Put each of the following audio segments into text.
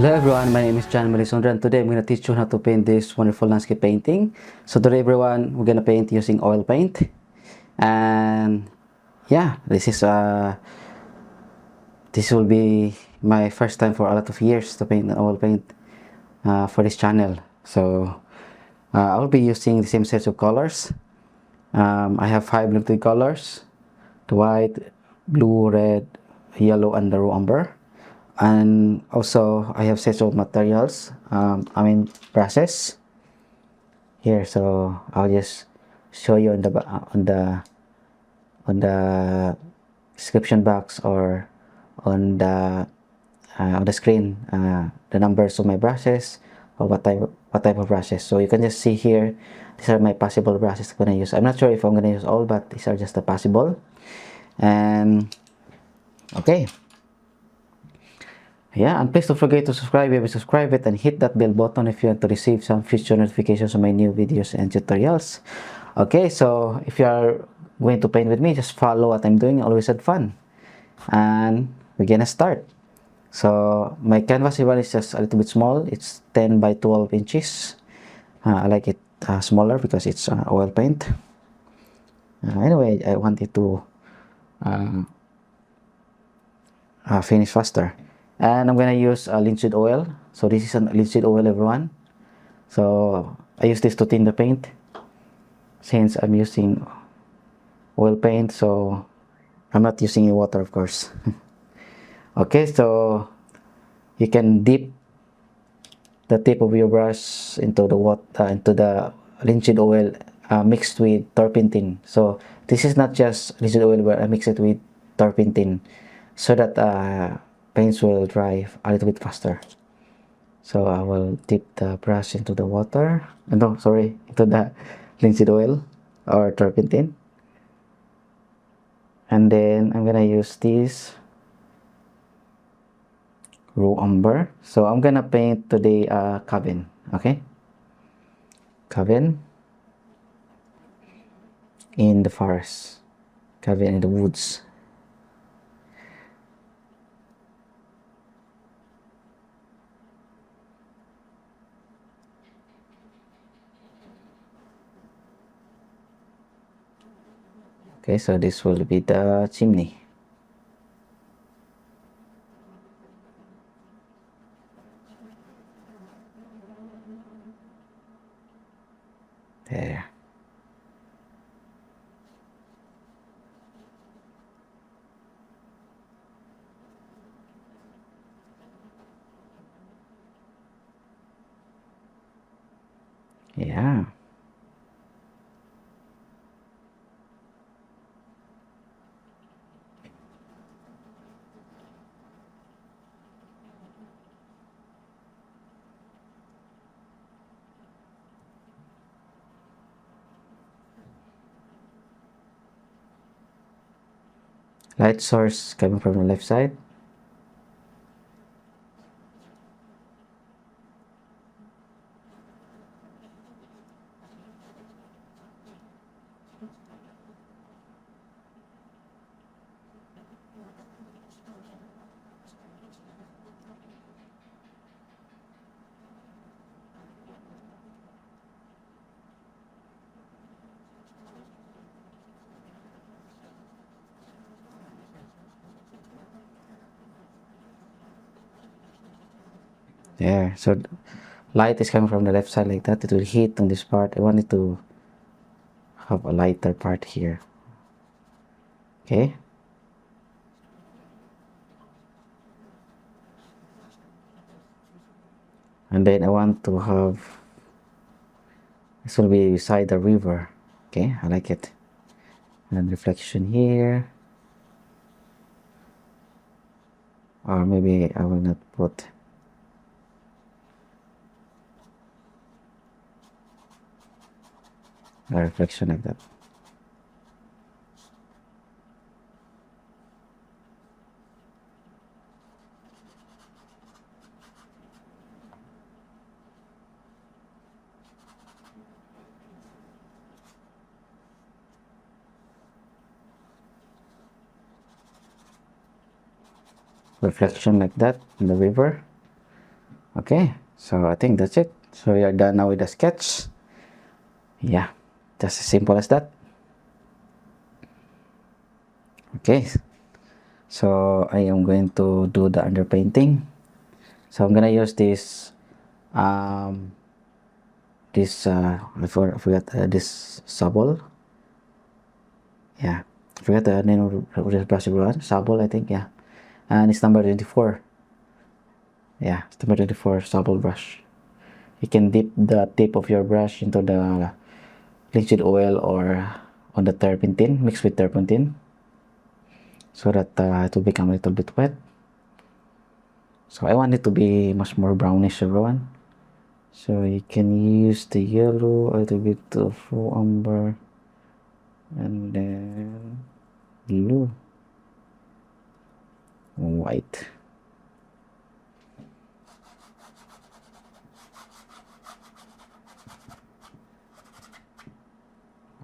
Hello everyone, my name is JMLisondra and today I'm going to teach you how to paint this wonderful landscape painting. So today everyone, we're going to paint using oil paint. And yeah, this will be my first time for a lot of years to paint an oil paint for this channel. So I'll be using the same sets of colors. I have 5 liquid colors: the white, blue, red, yellow, and the raw umber. And also I have sets of materials, brushes here. So I'll just show you on the description box or on the screen the numbers of my brushes or what type of brushes. So you can just see here, these are my possible brushes I'm gonna use. I'm not sure if I'm gonna use all, but these are just the possible. And okay. Yeah, and please don't forget to subscribe if you subscribe it, and hit that bell button if you want to receive some future notifications of my new videos and tutorials. Okay, so if you are going to paint with me, just follow what I'm doing. Always had fun. And we're gonna start. So my canvas even is just a little bit small. It's 10 by 12 inches. I like it smaller because it's oil paint. Anyway, I wanted to finish faster. And I'm gonna use linseed oil. So this is a linseed oil, everyone. So I use this to thin the paint since I'm using oil paint, so I'm not using any water, of course. Okay, so you can dip the tip of your brush into the water, into the linseed oil mixed with turpentine. So this is not just linseed oil, but I mix it with turpentine so that paints will dry a little bit faster. So I will dip the brush into the water, into the linseed oil or turpentine. And then I'm gonna use this raw umber. So I'm gonna paint today cabin, okay? Cabin in the forest, cabin in the woods. Okay, so this will be the chimney. There. Yeah. Light source coming from the left side. There. So light is coming from the left side like that. It will hit on this part. I wanted to have a lighter part here. Okay. And then I want to have, this will be beside the river. Okay, I like it. And reflection here. Or maybe I will not put a reflection like that. Reflection like that in the river. Okay, so I think that's it. So we are done now with the sketch. Yeah, just as simple as that. Okay, so I am going to do the underpainting. So I'm gonna use this I forgot this Sabol. Yeah, I forgot the name of this brush everyone. Sabol, I think. Yeah, and it's number 24. Yeah, it's number 24 Sabol brush. You can dip the tip of your brush into the linseed oil or on the turpentine, mixed with turpentine, so that it will become a little bit wet. So I want it to be much more brownish, everyone. So you can use the yellow, a little bit of umber, and then blue, white.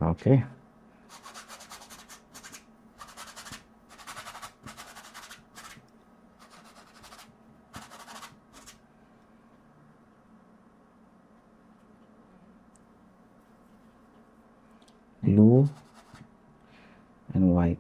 Okay. Blue and white.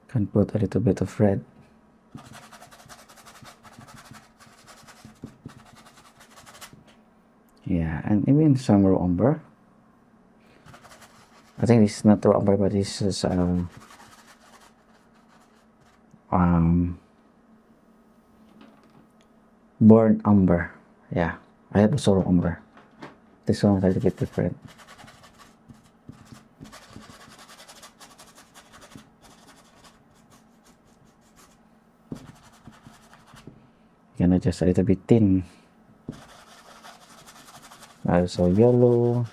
Can put a little bit of red. Yeah, and even some raw umber. I think this is not raw umber, but this is burnt umber. Yeah, I have also raw umber. This one is a little bit different. Gonna just a little bit thin. Also yellow.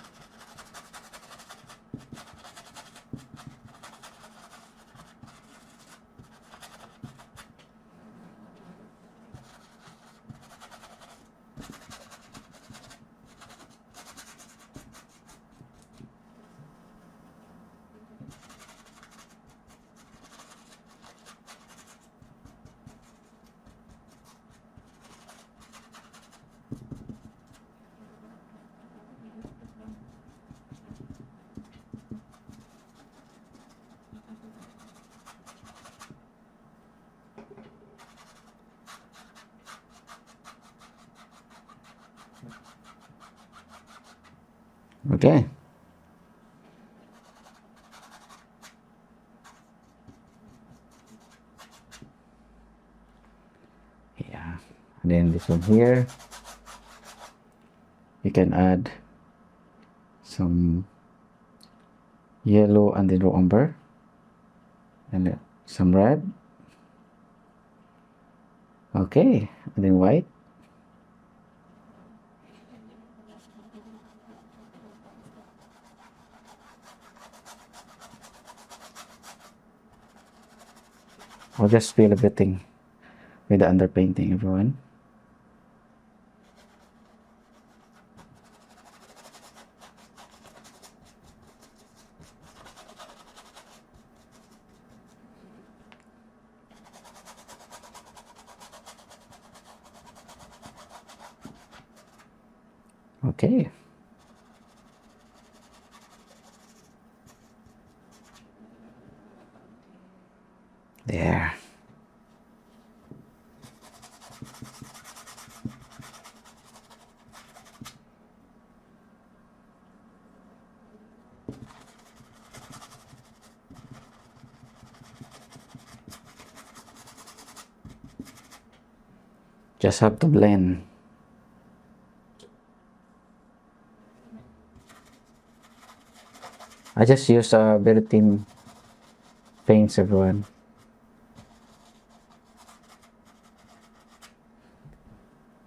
Okay. Yeah. And then this one here, you can add some yellow and then raw umber, and then some red. Okay, and then white. I'll just fill everything with the underpainting, everyone. Okay. There. Just have to blend. I just use a very thin paints, everyone.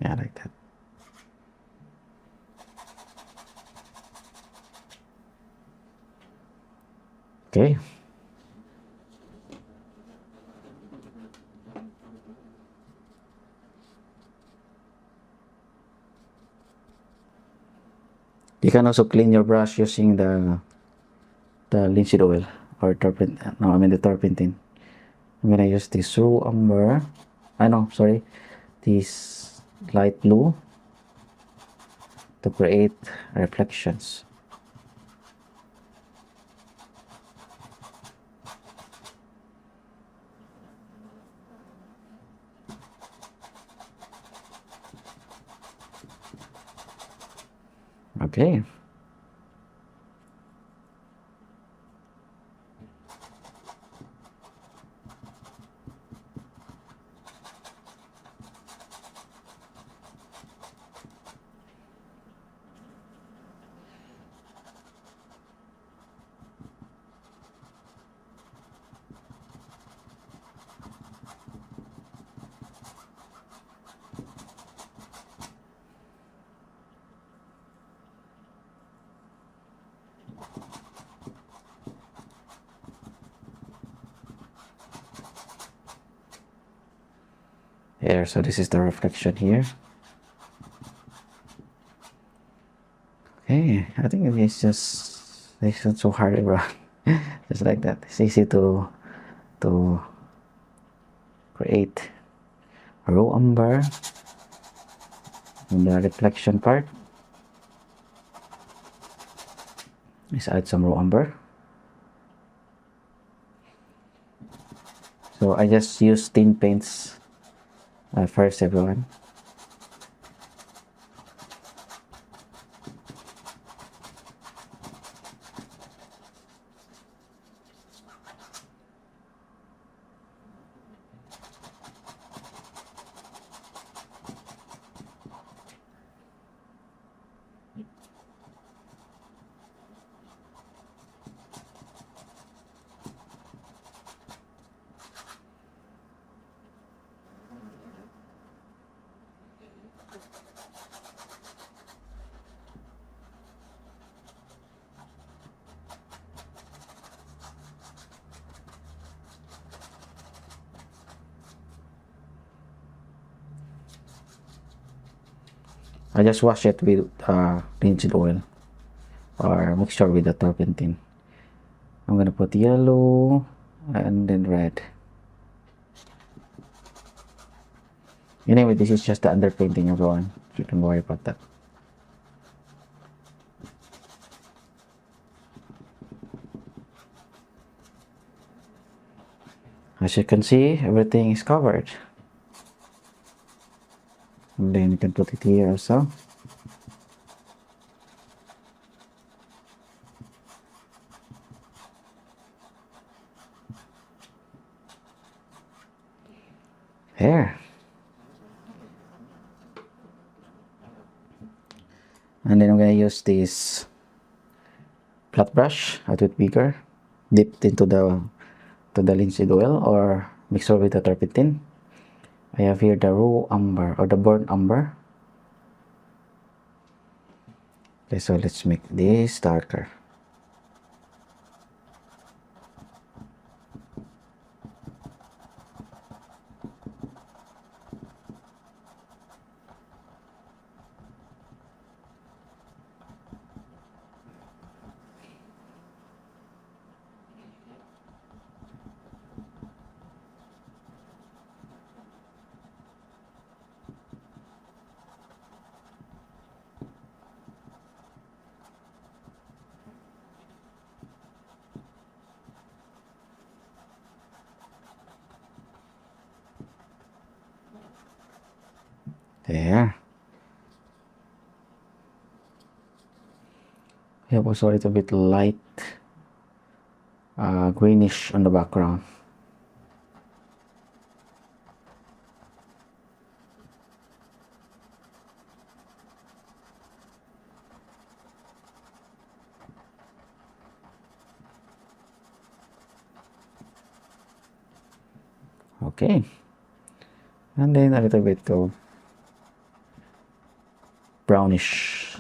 Yeah, like that. Okay, You can also clean your brush using the linseed oil or turpentine. No, I mean the turpentine. I'm gonna use this raw umber. I know, sorry, this light blue to create reflections. Okay. There, so this is the reflection here. Okay, I think it's not so hard, bro. Just like that. It's easy to create a raw umber in the reflection part. Let's add some raw umber. So I just use thin paints first, everyone. I just wash it with linseed oil or mixture with the turpentine. I'm gonna put yellow and then red. Anyway, this is just the underpainting, everyone. So you don't worry about that. As you can see, everything is covered. And then you can put it here also. There. And then I'm gonna use this flat brush, a bit bigger, dipped into the linseed oil or mixture with the turpentine. I have here the raw umber or the burnt umber. Okay, so let's make this darker. There. We have also a little bit light greenish on the background. Okay. And then a little bit of brownish.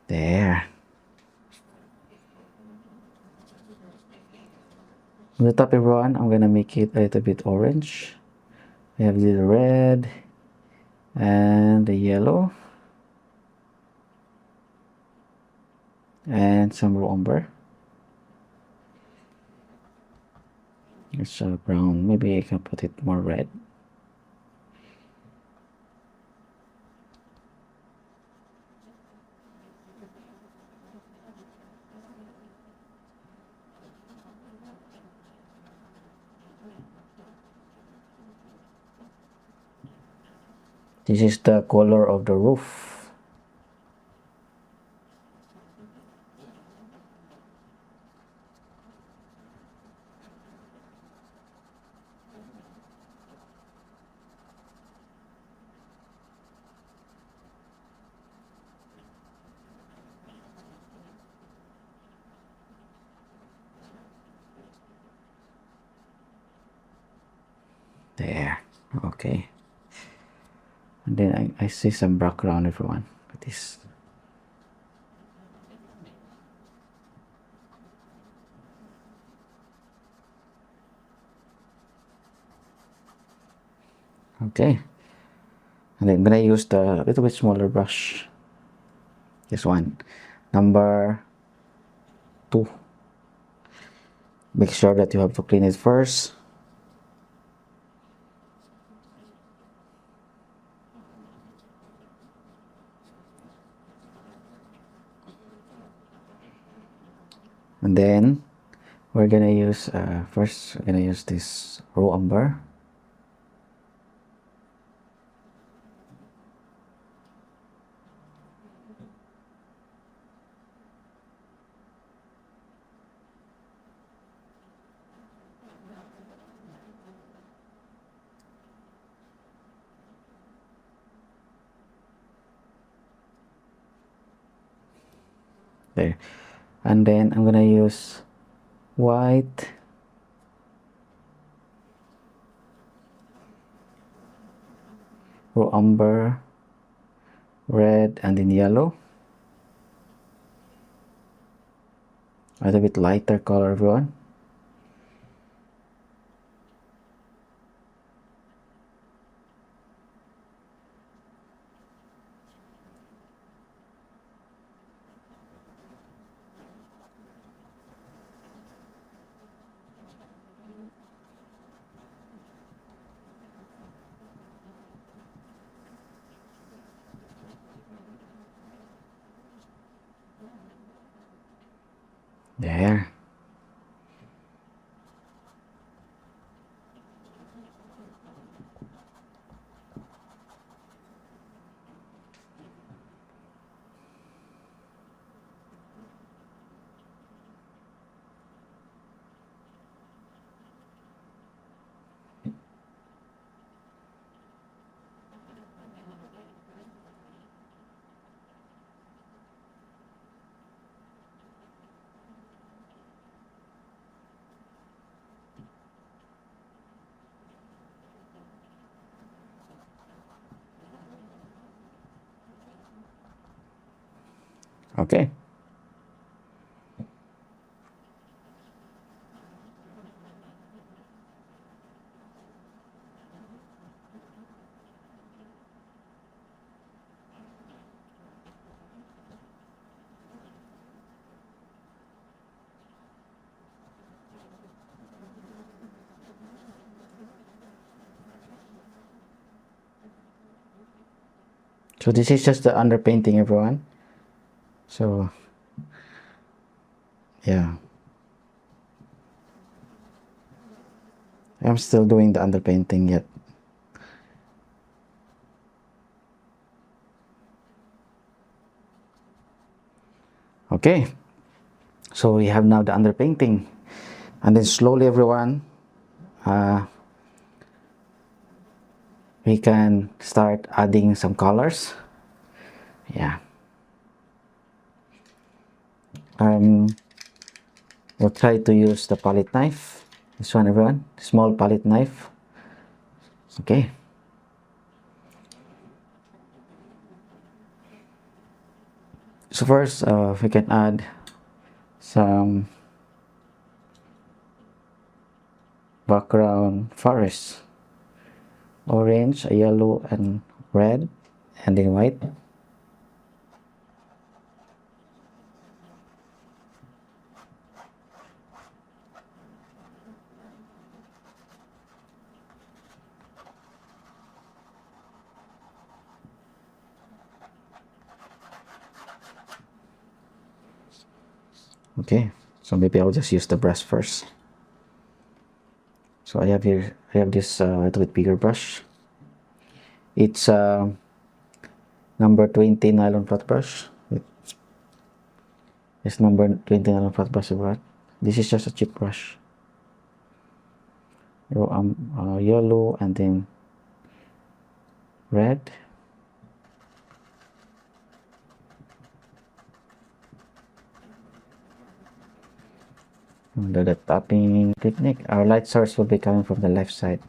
There. On the top, everyone, I'm gonna make it a little bit orange We have the red and the yellow and some raw umber. It's brown. Maybe I can put it more red. This is the color of the roof. There, okay. And then I see some background, everyone. With this. Okay. And then I'm gonna use the little bit smaller brush. This one, number 2. Make sure that you have to clean it first. And then we're gonna use first we're gonna use this raw umber. There. And then I'm gonna use white, raw umber, red, and then yellow. A little bit lighter color, everyone. There. Okay. So this is just the underpainting, everyone. So yeah, I'm still doing the underpainting yet. Okay, so we have now the underpainting, and then slowly, everyone, we can start adding some colors. Yeah. We'll try to use the palette knife. This one, everyone, small palette knife. Okay. So first, we can add some background forest. orange, a yellow, and red, and then white. Okay, so maybe I'll just use the brush first. So I have this little bit bigger brush. It's number 20 nylon flat brush. It's number 20 nylon flat brush. This is just a cheap brush. Yellow and then red. Under the tapping technique, our light source will be coming from the left side.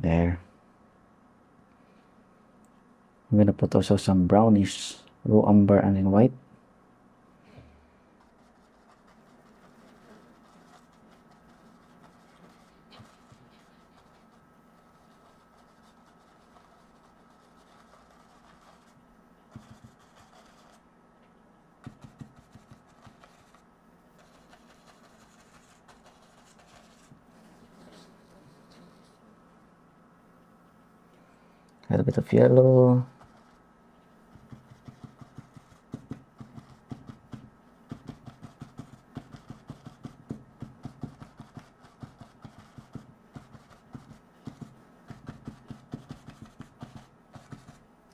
There. I'm gonna put also some brownish raw umber and then white. A little bit of yellow.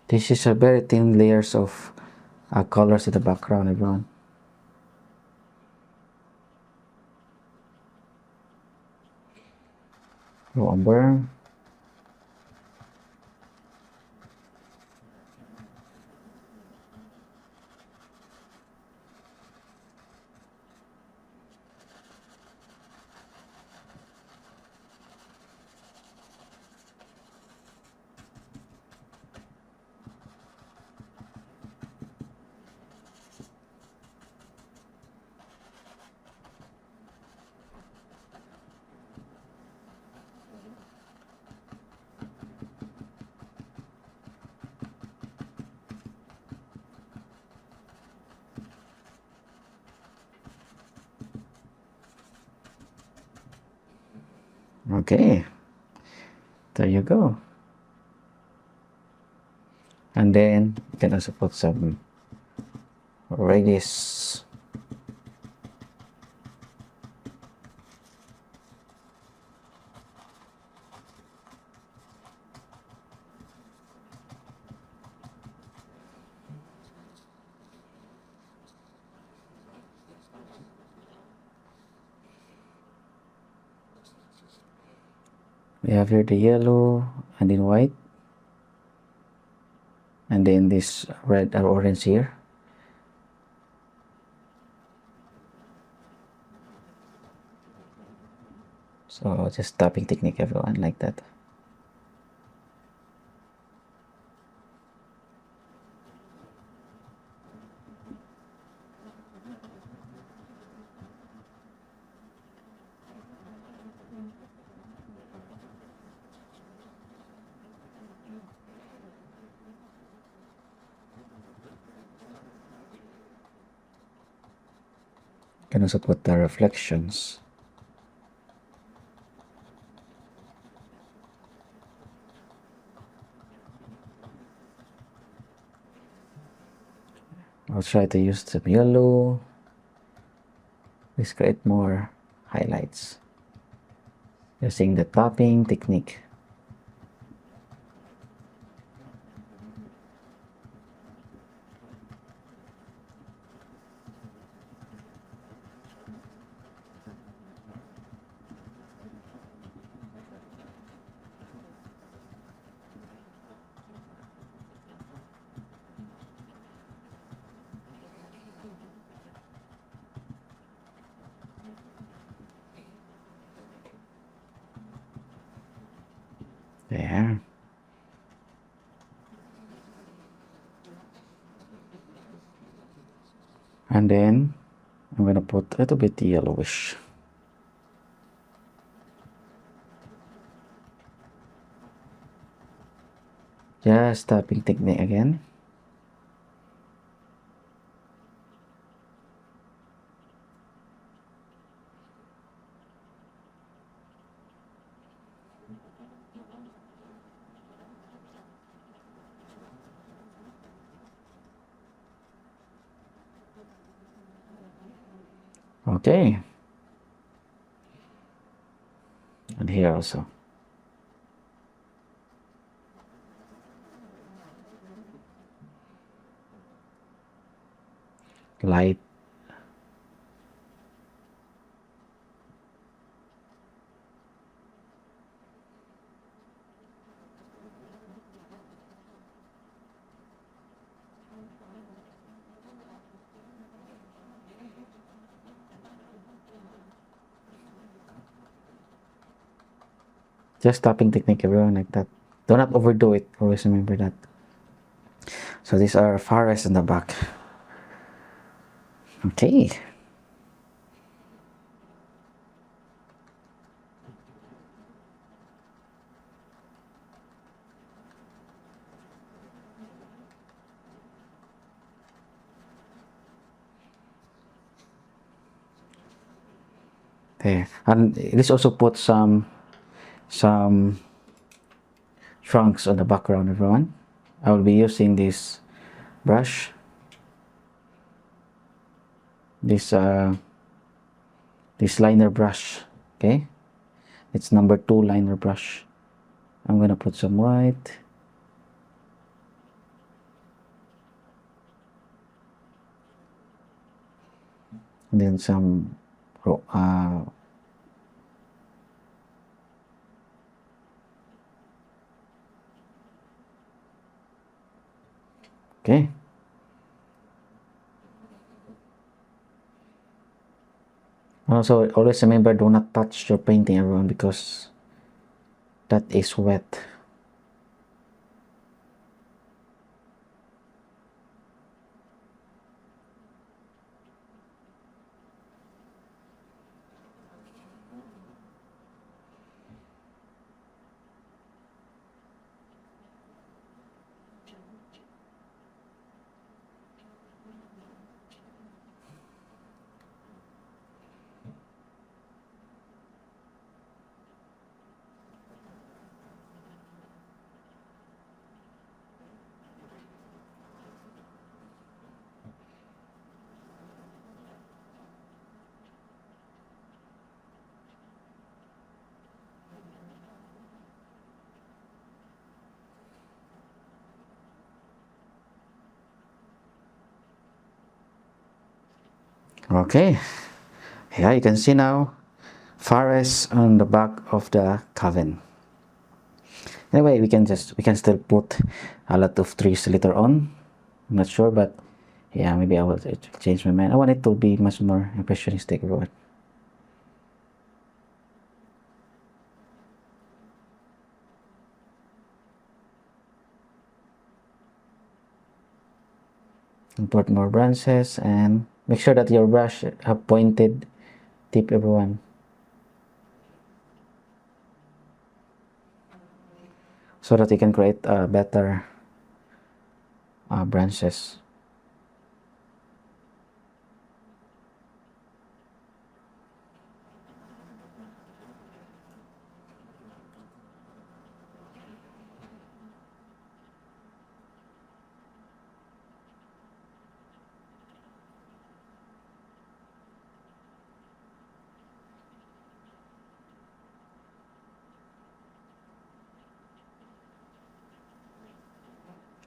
This is a very thin layers of colors in the background, everyone. Raw umber. Okay, there you go. And then you can also put some reddish. We have here the yellow and then white, and then this red or orange here. So just tapping technique, everyone, like that. Can also put the reflections. I'll try to use some yellow. Let's create more highlights using the tapping technique. There. And then I'm gonna put a little bit yellowish. Just tapping technique again. Okay. And here also. Light. Just tapping technique, everyone, like that. Do not overdo it. Always remember that. So these are forests in the back. Okay. There. And this also put some trunks on the background, everyone. I will be using this brush, this liner brush. Okay, it's number 2 liner brush. I'm gonna put some white, and then some okay. Also, always remember, do not touch your painting, everyone, because that is wet. Okay, yeah, you can see now forest on the back of the cabin. Anyway, we can still put a lot of trees later on. I'm not sure, but yeah, maybe I will change my mind. I want it to be much more impressionistic, everyone. Import more branches and make sure that your brush have pointed tip, everyone, so that you can create better branches.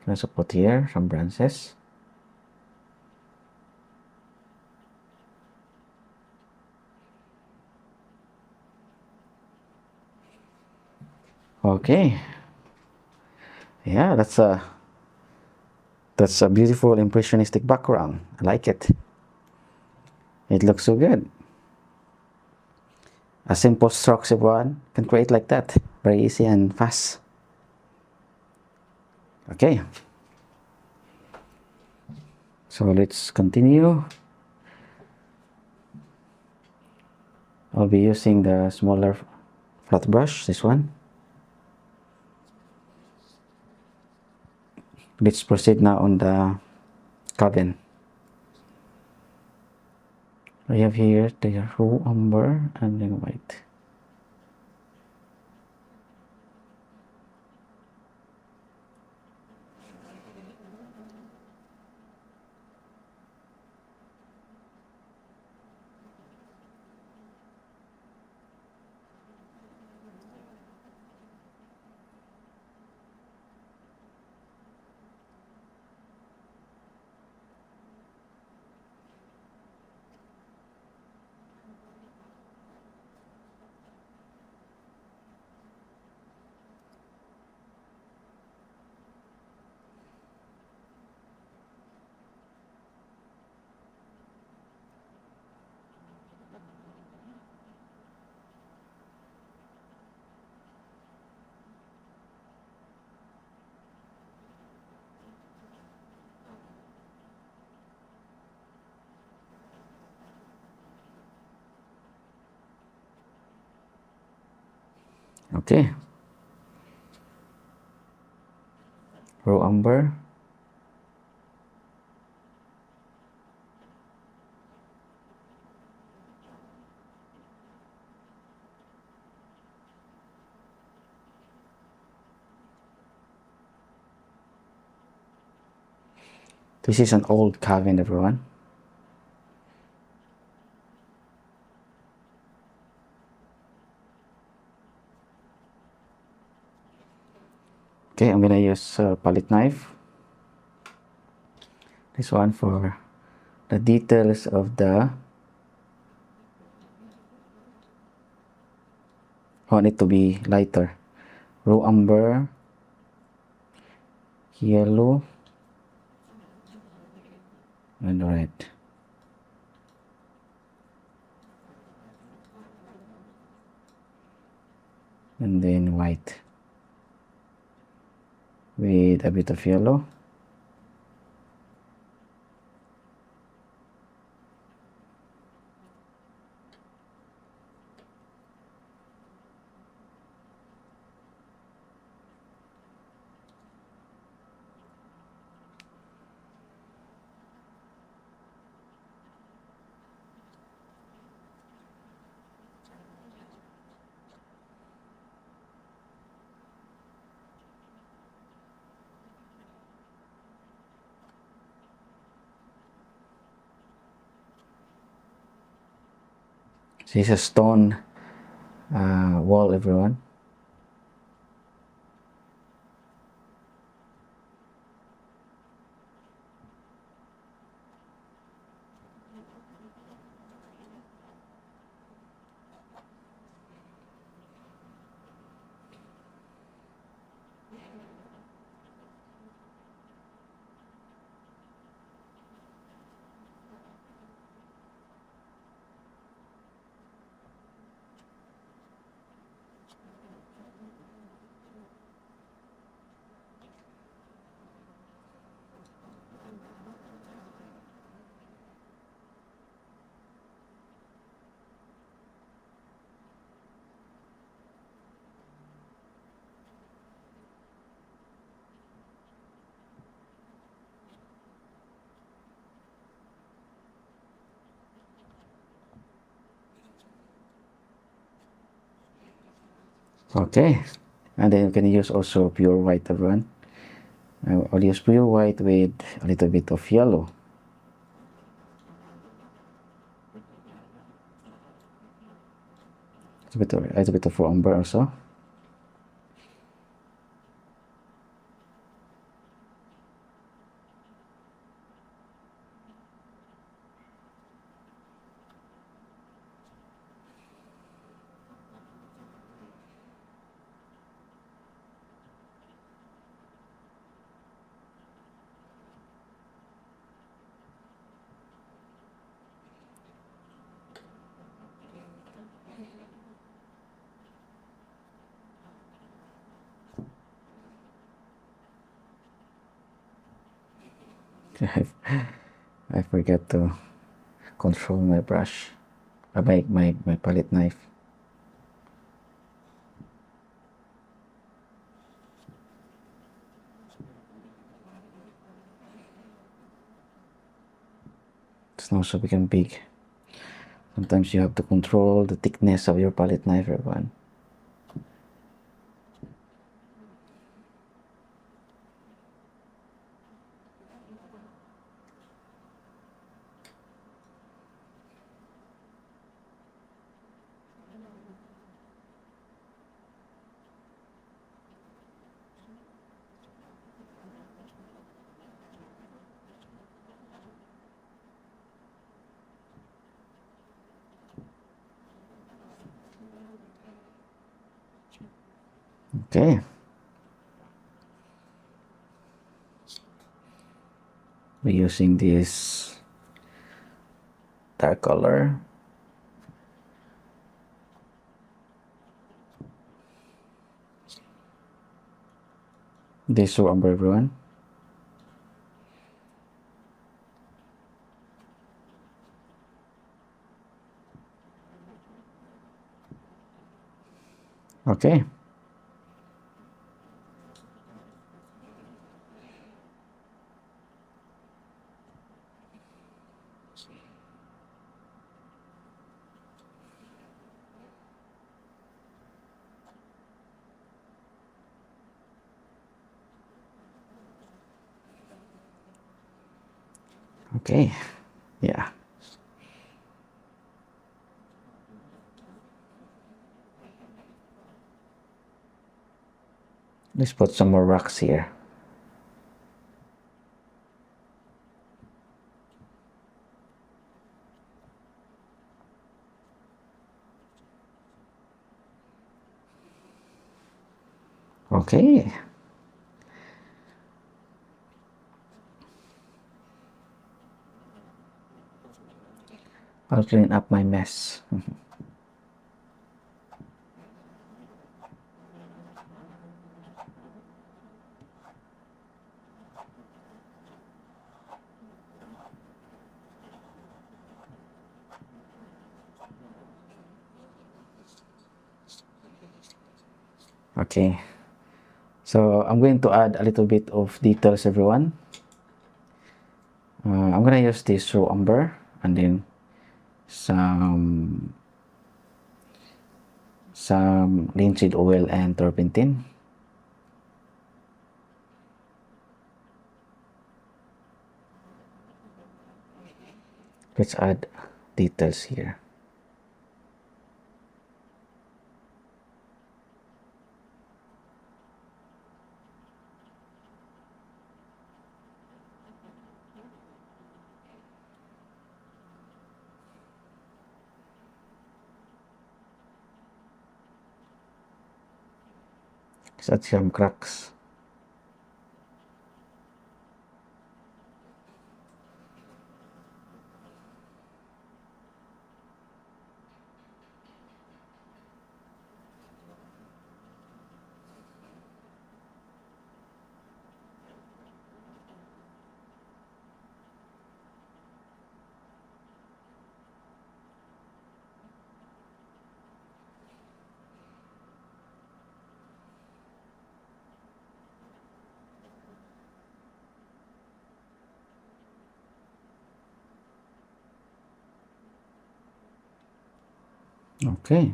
Let's put here some branches. Okay, yeah, that's a beautiful impressionistic background. I like it. It looks so good. A simple strokes, everyone, can create like that, very easy and fast. Okay, so let's continue. I'll be using the smaller flat brush, this one. Let's proceed now on the cabin. I have here the raw umber and then white. Okay, raw umber, this is an old cabin, everyone. Okay, I'm gonna use a palette knife. This one for the details of the, I want it to be lighter. Raw umber, yellow, and red. And then white with a bit of yellow. This is a stone wall, everyone. Okay, and then you can use also pure white, everyone. I'll use pure white with a little bit of yellow. A little bit of umber also. I forget to control my brush, my palette knife. It's now so become big. Sometimes you have to control the thickness of your palette knife, everyone. Okay. We're using this dark color. This Umber, everyone. Okay. Okay. Yeah. Let's put some more rocks here. Okay. I'll clean up my mess. Okay. So I'm going to add a little bit of details, everyone. I'm gonna use this raw umber and then some linseed oil and turpentine. Let's add details here. Let's add some cracks. Okay.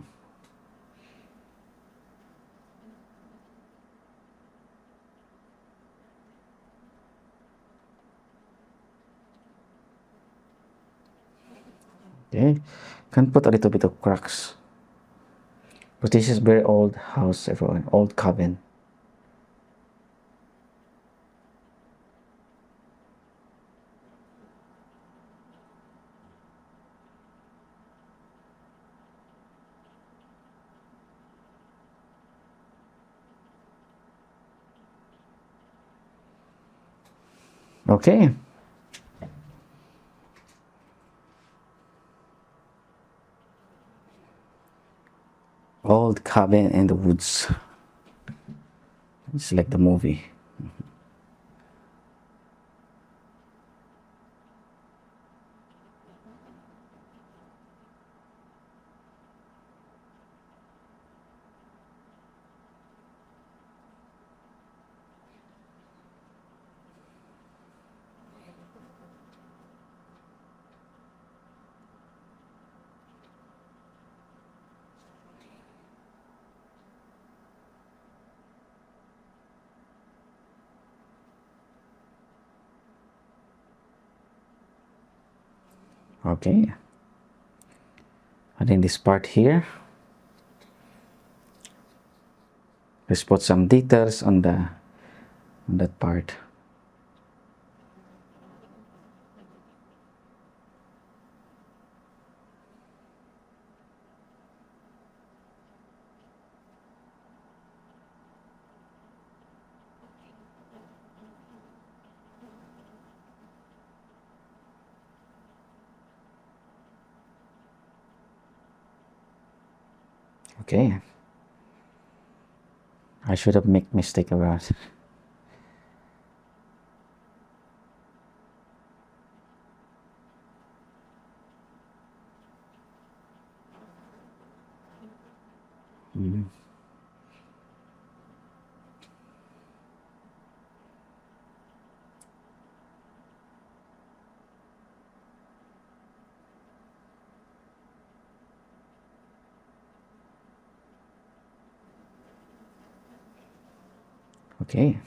Okay. Can put a little bit of cracks. But this is very old house, everyone. Old cabin. Okay. Old cabin in the woods. It's like the movie. Okay. And in this part here, let's put some details on that part. Okay. I should have made mistake around. Okay.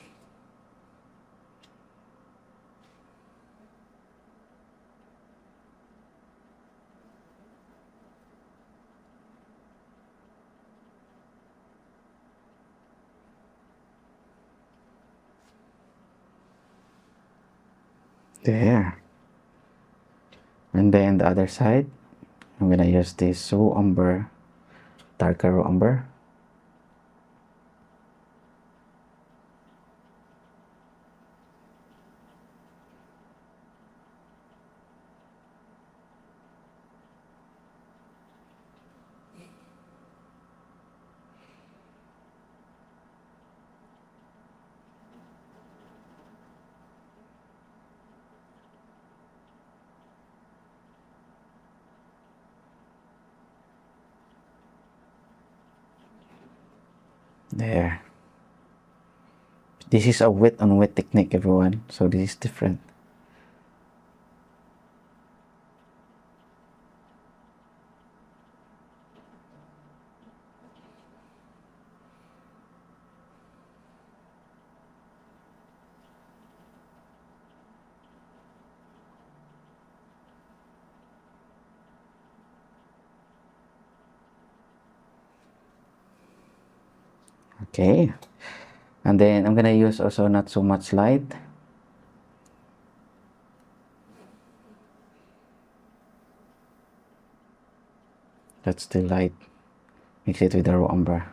There. And then the other side, I'm gonna use this raw umber, darker raw umber. There. This is a wet on wet technique, everyone. So this is different. Okay. And then I'm gonna use also not so much light. That's the light. Mix it with the raw umber.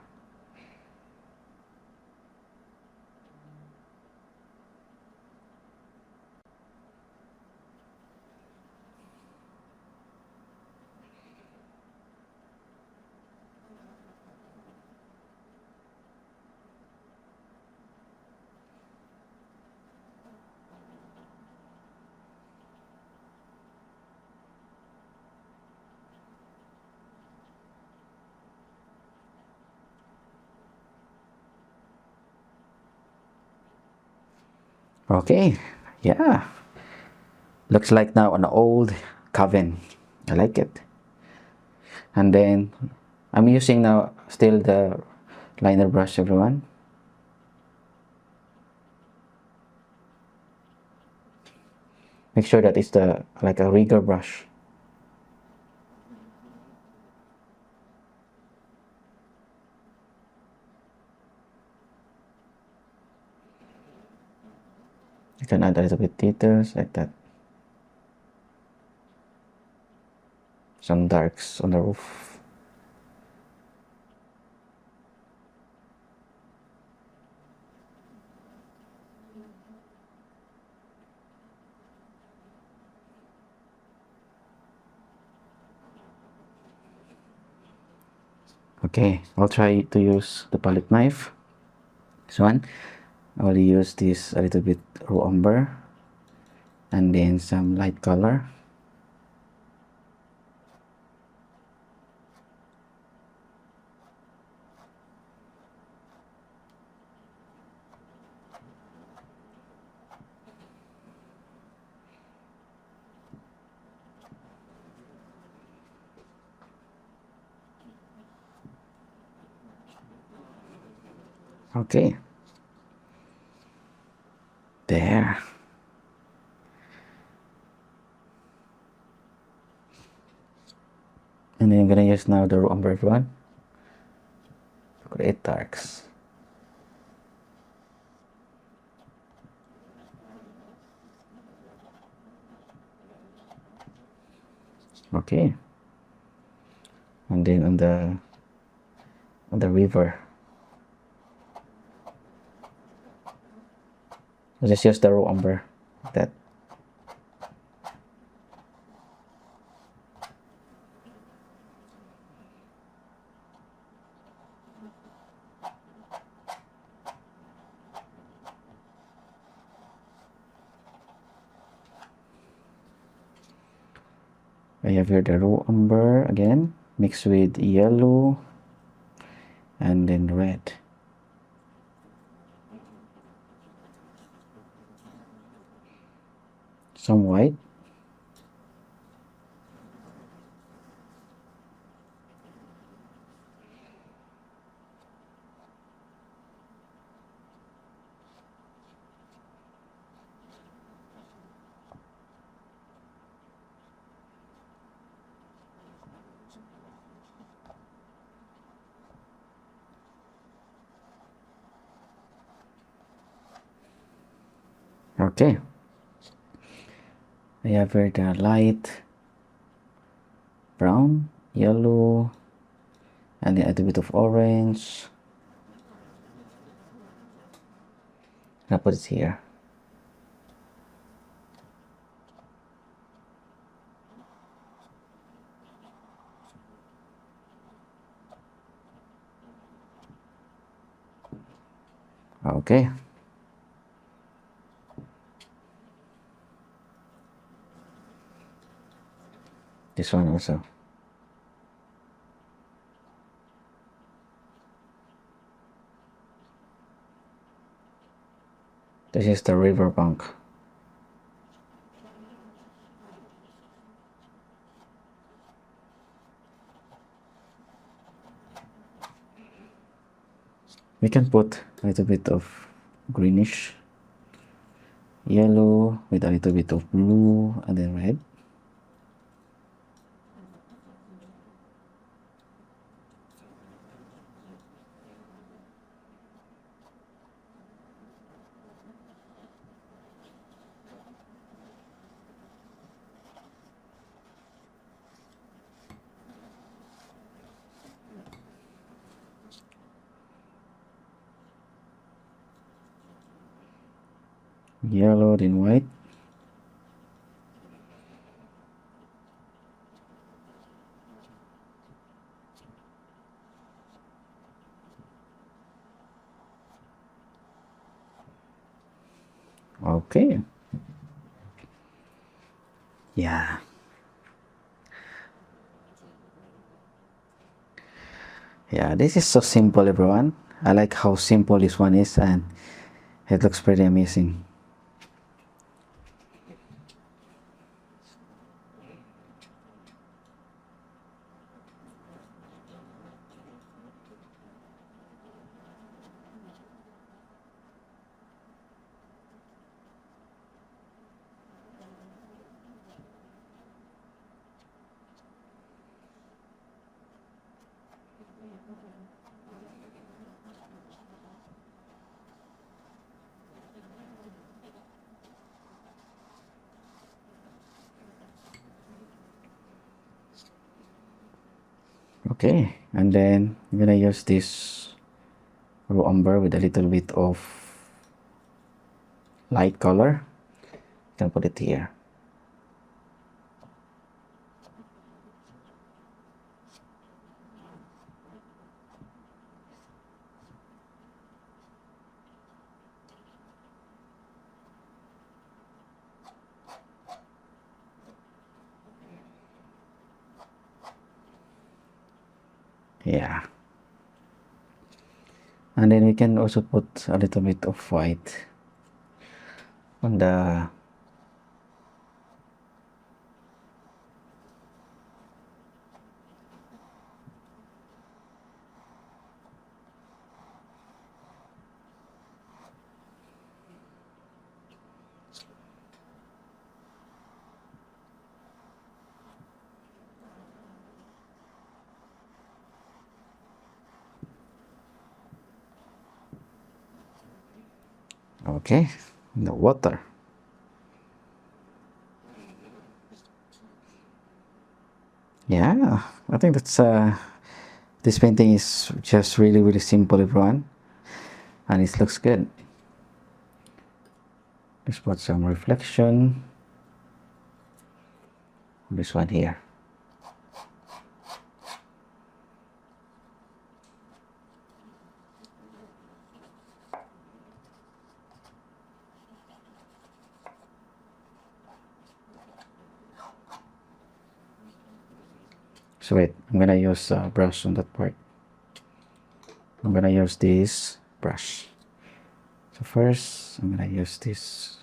Okay, yeah. Looks like now an old coven. I like it. And then I'm using now still the liner brush, everyone. Make sure that it's the like a rigger brush. You can add a little bit details like that. Some darks on the roof. Okay, I'll try to use the palette knife. This one. I will use this a little bit raw umber and then some light color. Okay. There. And then I'm gonna use now the raw umber one to create darks. Okay. And then on the river, I just use the raw umber like that. I have here the raw umber again, mixed with yellow and then red. Some white. Okay. I have here the light brown, yellow, and then a little bit of orange. I'll put it here. Okay. This one also. This is the river bank. We can put a little bit of greenish yellow with a little bit of blue and then red. Yellow then white. Okay. Yeah. Yeah, this is so simple, everyone. I like how simple this one is, and it looks pretty amazing. Okay, and then I'm gonna use this raw umber with a little bit of light color. You can put it here. Yeah. And then we can also put a little bit of white on the Okay, the water. Yeah, I think that's this painting is just really simple, everyone, and it looks good. Let's put some reflection. This one here. So wait, I'm gonna use a brush on that part. I'm gonna use this brush. So first, I'm gonna use this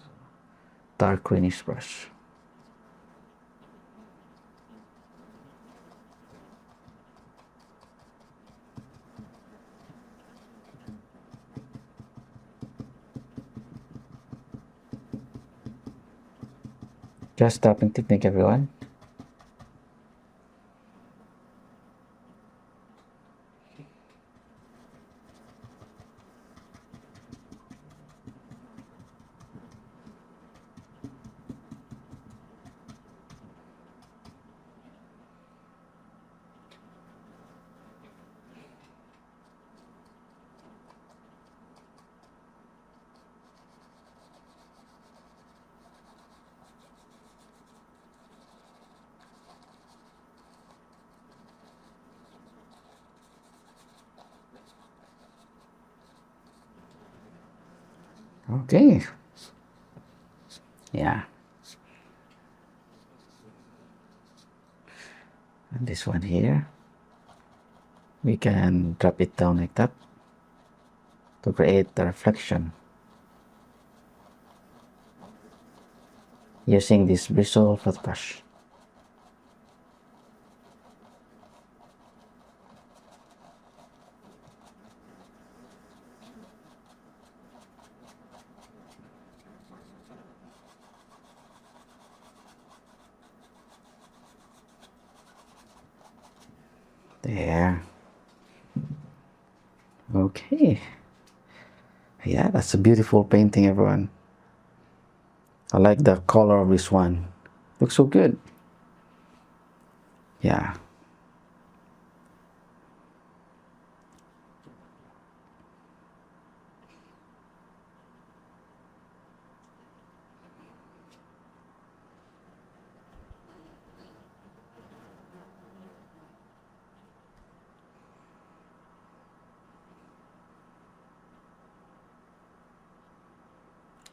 dark greenish brush. Just tapping technique, everyone. Okay. Yeah. And this one here, we can drop it down like that to create the reflection using this bristle flat brush. There. Okay. Yeah, that's a beautiful painting, everyone. I like the color of this one. Looks so good. Yeah.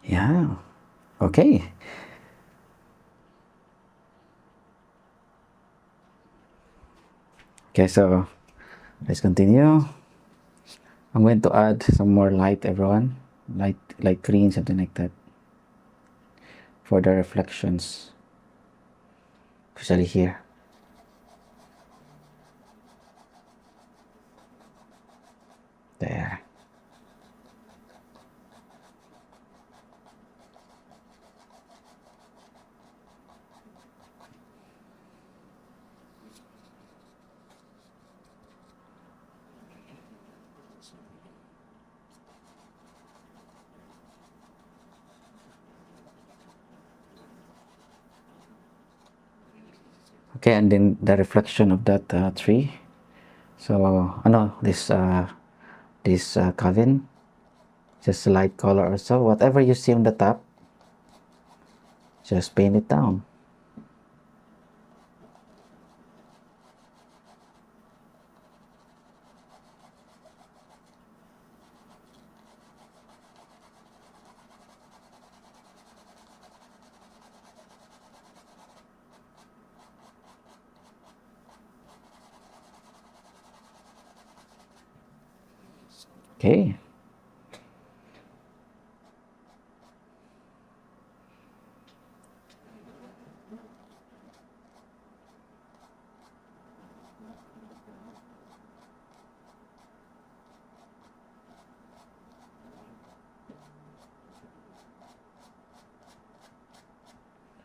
Yeah. Okay. Okay, so let's continue. I'm going to add some more light, everyone. Light green, something like that, for the reflections, especially here. There. Okay, and then the reflection of that tree. So, this cabin, just a light color or so. Whatever you see on the top, just paint it down. Okay.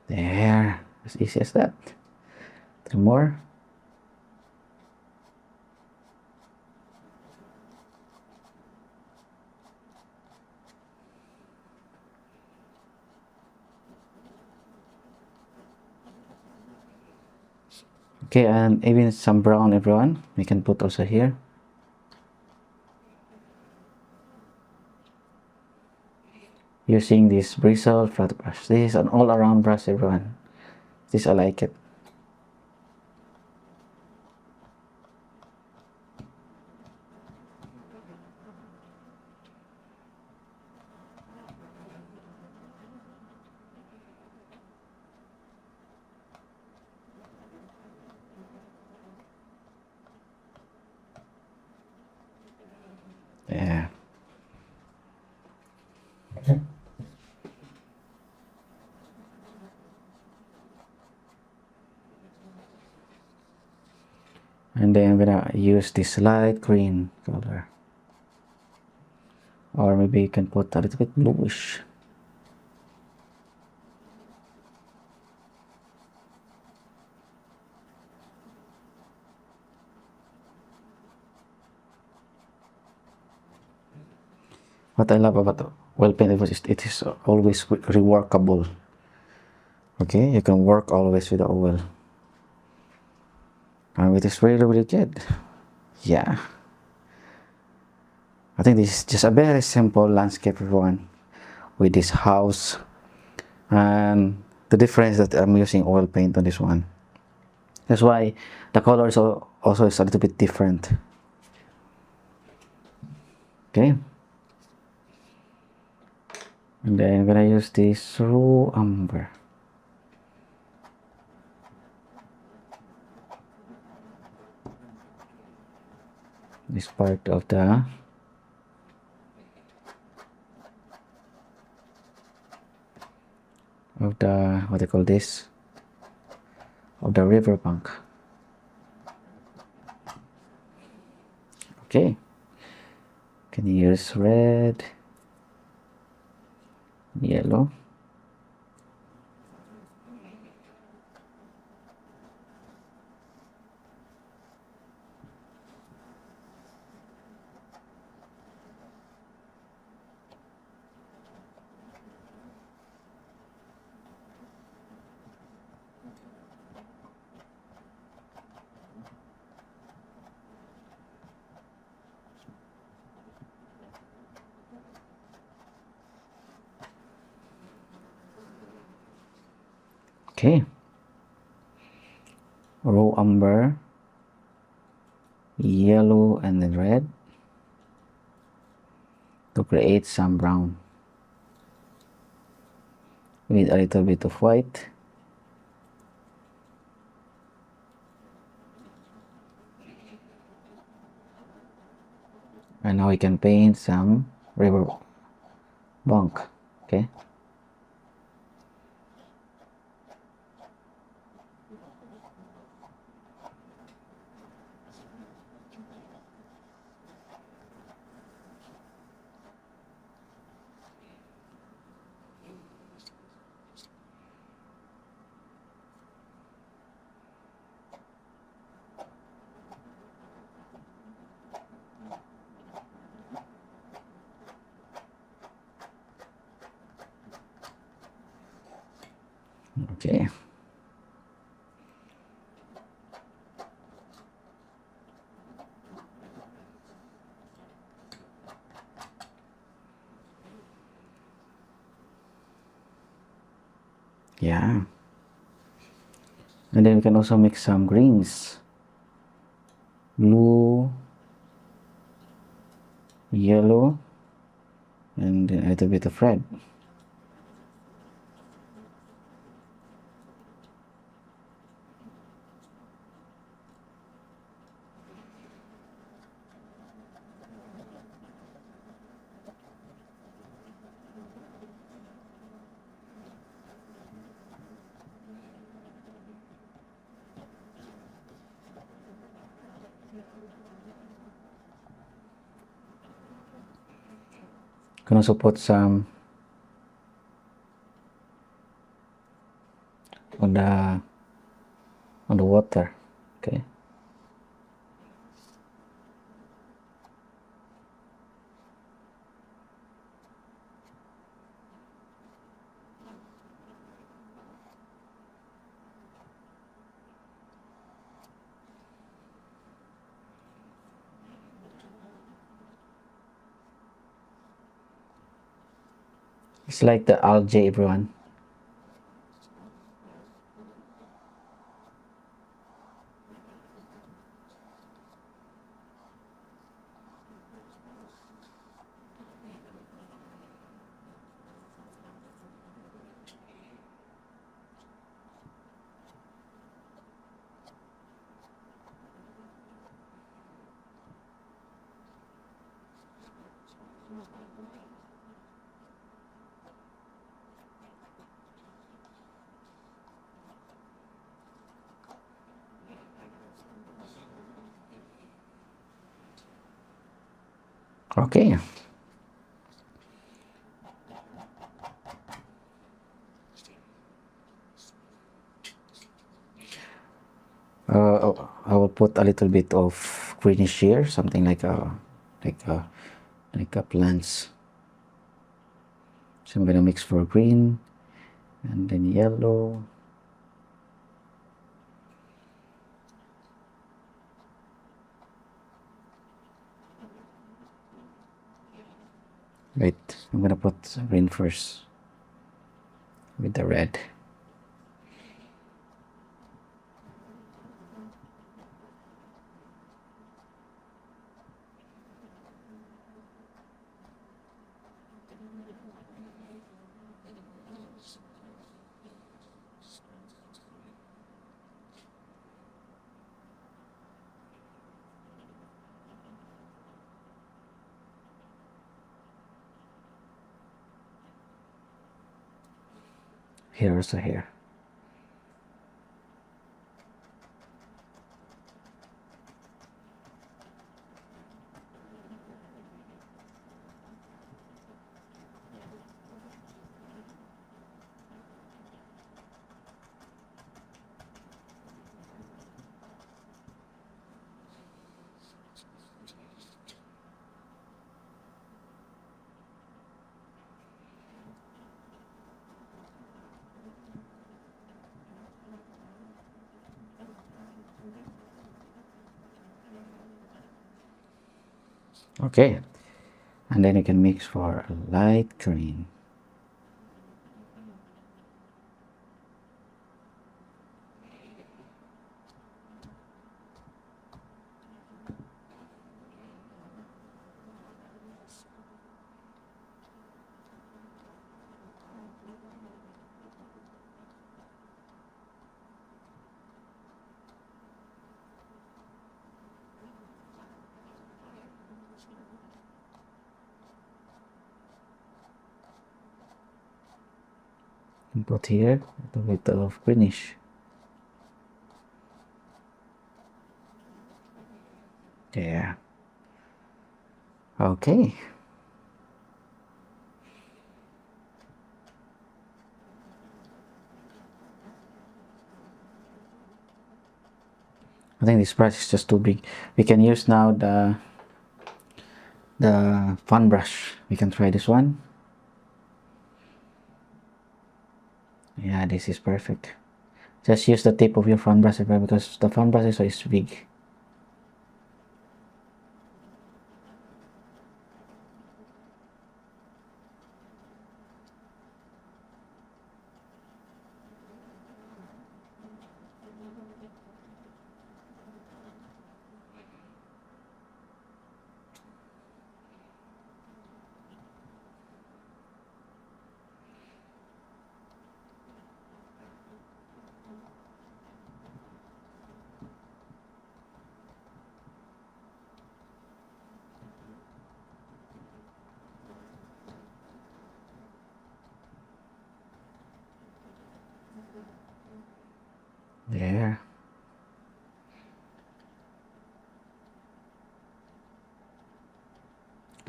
There. As easy as that. 3 more. Okay, and even some brown, everyone, we can put also here. Using this bristle flat brush. This is an all-around brush, everyone. This I like it. Yeah. And then I'm gonna use this light green color. Or maybe you can put a little bit bluish. What I love about oil paint is it is always reworkable. Okay, you can work always with the oil. And it is really, really good. Yeah. I think this is just a very simple landscape, everyone, with this house. And the difference that I'm using oil paint on this one. That's why the color is also is a little bit different. Okay. And then I'm gonna use this raw umber. This part of the what do you call this? Of the riverbank. Okay. Can use red, yellow. Okay. Raw umber, yellow, and then red to create some brown with a little bit of white. And now we can paint some river bank. Okay. Okay. Yeah. And then we can also mix some greens. Blue, yellow, and a little bit of red. You can also put some on the water. Okay. It's like the algae, everyone. Okay. I will put a little bit of greenish here, something like a like a plants. So I'm gonna mix for green and then yellow. Wait, I'm gonna put green first with the red. Here also here. Okay, and then you can mix for a light green. And put here a little of greenish. There. Okay. I think this brush is just too big. We can use now the fan brush. We can try this one. Yeah, this is perfect. Just use the tip of your fan brush because the fan brush is big. There.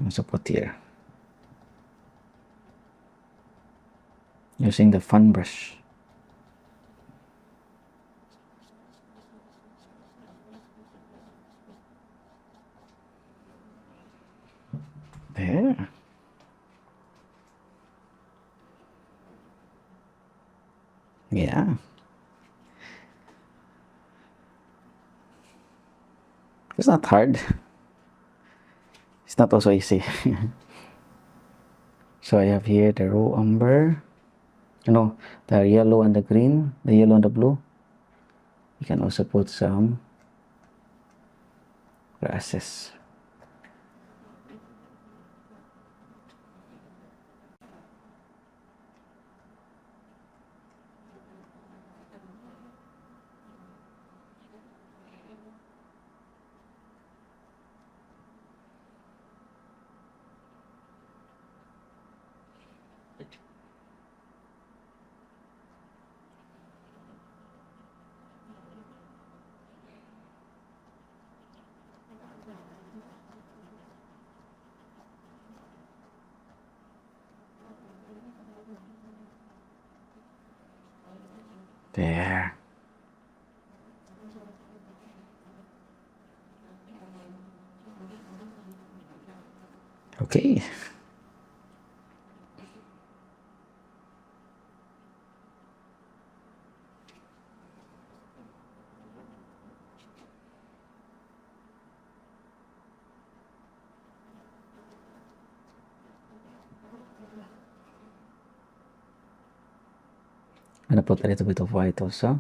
Also put here. Using the fan brush. There. Yeah. It's not hard. It's not also easy. So I have here the raw umber, no, the yellow and the green, the yellow and the blue. You can also put some grasses. There. Okay. I'm gonna put a little bit of white also.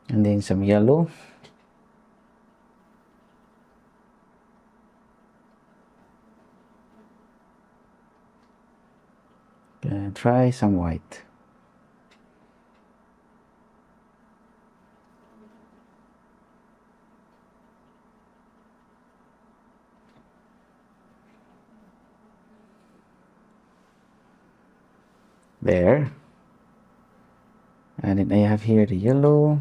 And then some yellow. Gonna try some white. There. And then I have here the yellow.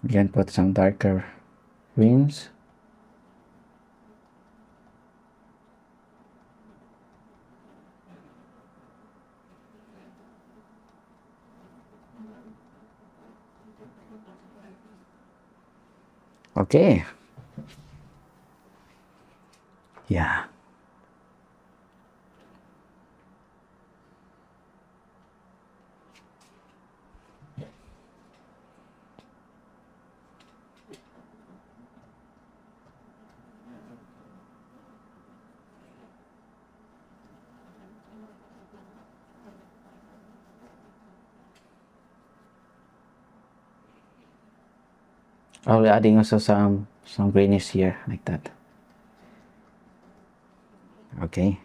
You can put some darker greens. Okay. Yeah. I'll be adding also some greenish here, like that. Okay.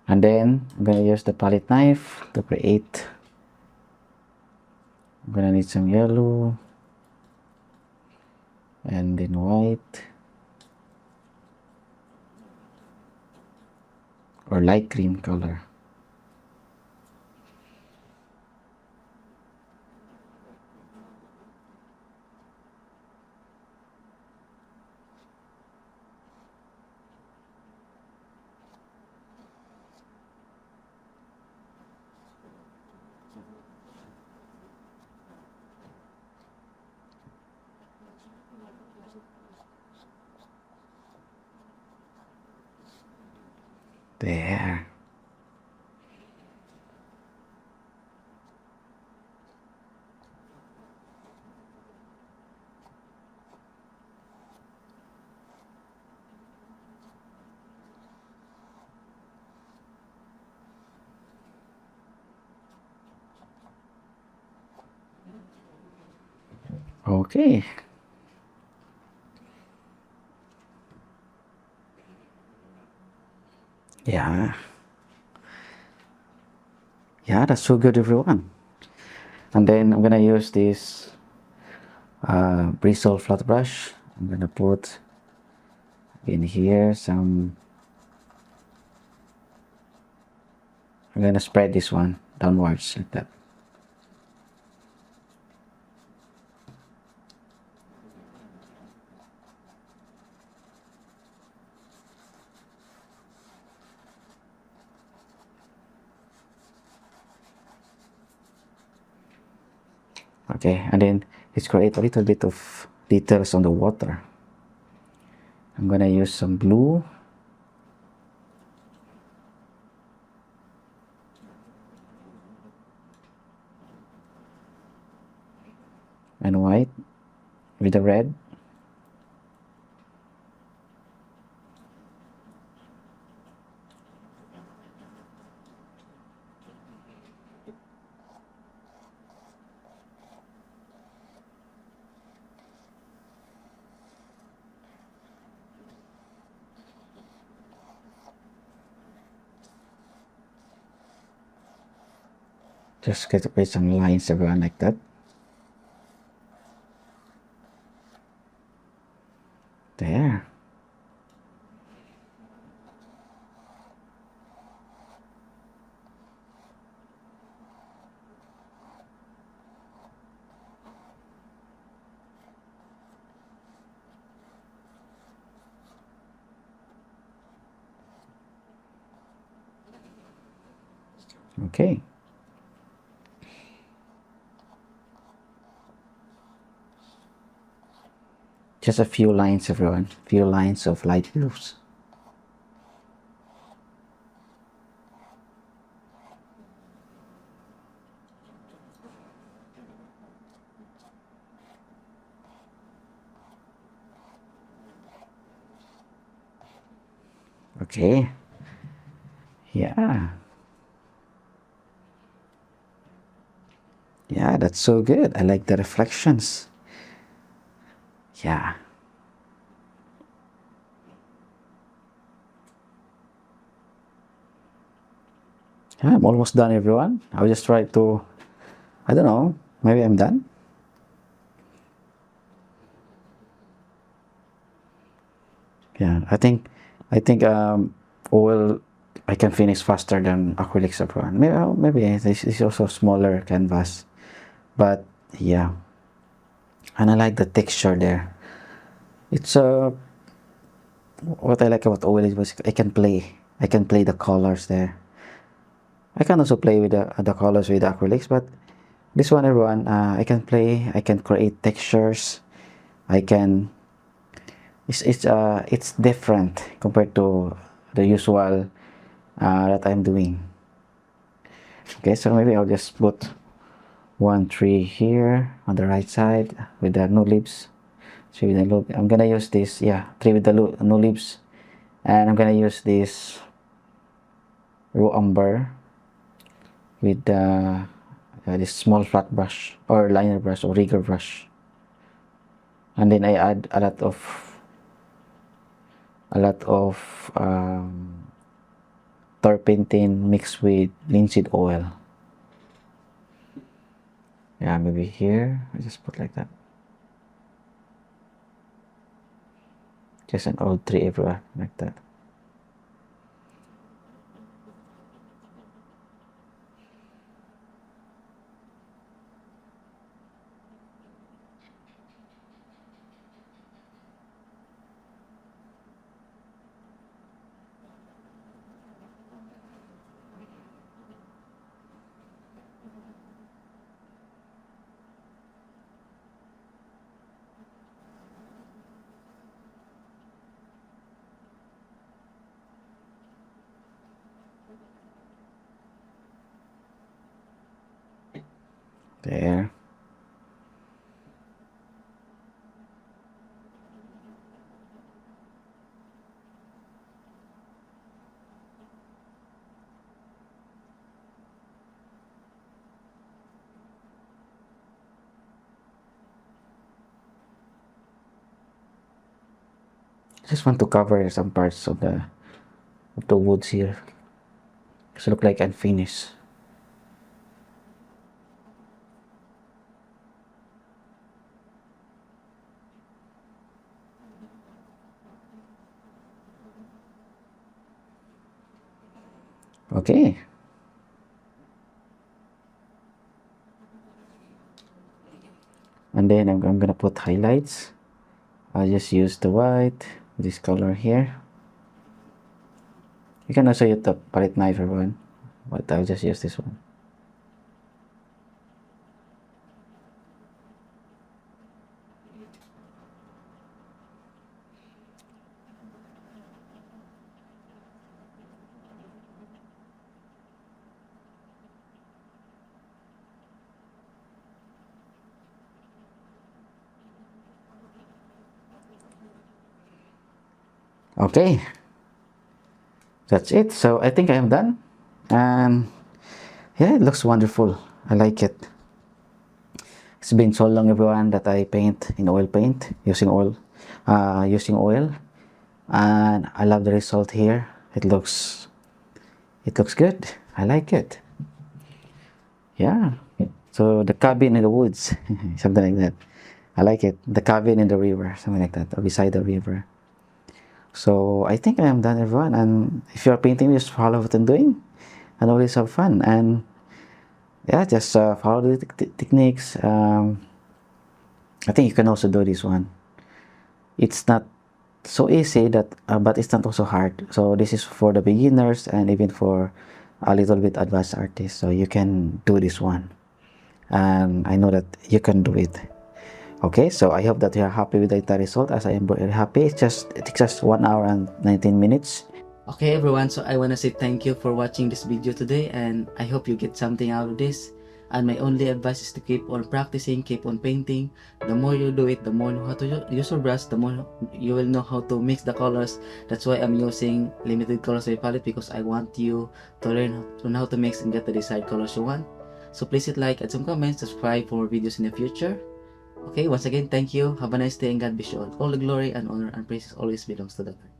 And then I'm gonna use the palette knife to create. I'm gonna need some yellow and then white or light green color. There. Okay. Yeah. Yeah, that's so good, everyone. And then I'm gonna use this bristle flat brush. I'm gonna put in here some. I'm gonna spread this one downwards like that. Okay, and then let's create a little bit of details on the water. I'm gonna use some blue. And white with the red. Just get to create some lines everyone like that. There. Okay. Just a few lines everyone, few lines of light blues. Okay. Yeah. Yeah, that's so good. I like the reflections. Yeah. Yeah, I'm almost done everyone. I'll just try to, I don't know, maybe I'm done. Yeah, I think oil I can finish faster than acrylics everyone. Maybe this is also smaller canvas, but yeah, and I like the texture there. It's what I like about oil is basically I can play the colors there. I can also play with the colors with the acrylics, but this one everyone, I can create textures. I can it's different compared to the usual that I'm doing. Okay, so maybe I'll just put one tree here on the right side with the no leaves. Tree with the I'm gonna use this, yeah, tree with the no leaves, and I'm gonna use this raw umber with this small flat brush or liner brush or rigger brush, and then I add a lot of turpentine mixed with linseed oil. Yeah, maybe here I just put like that. Just an old tree everywhere like that. There. Just want to cover some parts of the woods here. Just look like unfinished. Okay. And then I'm gonna put highlights. I'll just use the white, this color here. You can also use the palette knife everyone, but I'll just use this one. Okay, that's it. So I think I am done, and yeah, it looks wonderful. I like it. It's been so long, everyone, that I paint in oil paint using oil, and I love the result here. It looks good. I like it. Yeah. So the cabin in the woods, something like that. I like it. The cabin in the river, something like that, or beside the river. So I think I am done, everyone. And if you are painting, just follow what I'm doing, and always have fun. And yeah, just follow the techniques. I think you can also do this one. It's not so easy that, but it's not also hard. So this is for the beginners and even for a little bit advanced artists. So you can do this one, and I know that you can do it. Okay, so I hope that you are happy with the entire result, as I am very happy. It takes just 1 hour and 19 minutes. Okay, everyone, so I want to say thank you for watching this video today, and I hope you get something out of this. And my only advice is to keep on practicing, keep on painting. The more you do it, the more you know how to use your brush, the more you will know how to mix the colors. That's why I'm using limited colors in my palette, because I want you to learn how to mix and get the desired colors you want. So please hit like, add some comments, subscribe for more videos in the future. Okay, once again, thank you. Have a nice day, and God bless you all. All the glory and honor and praises always belongs to the Lord.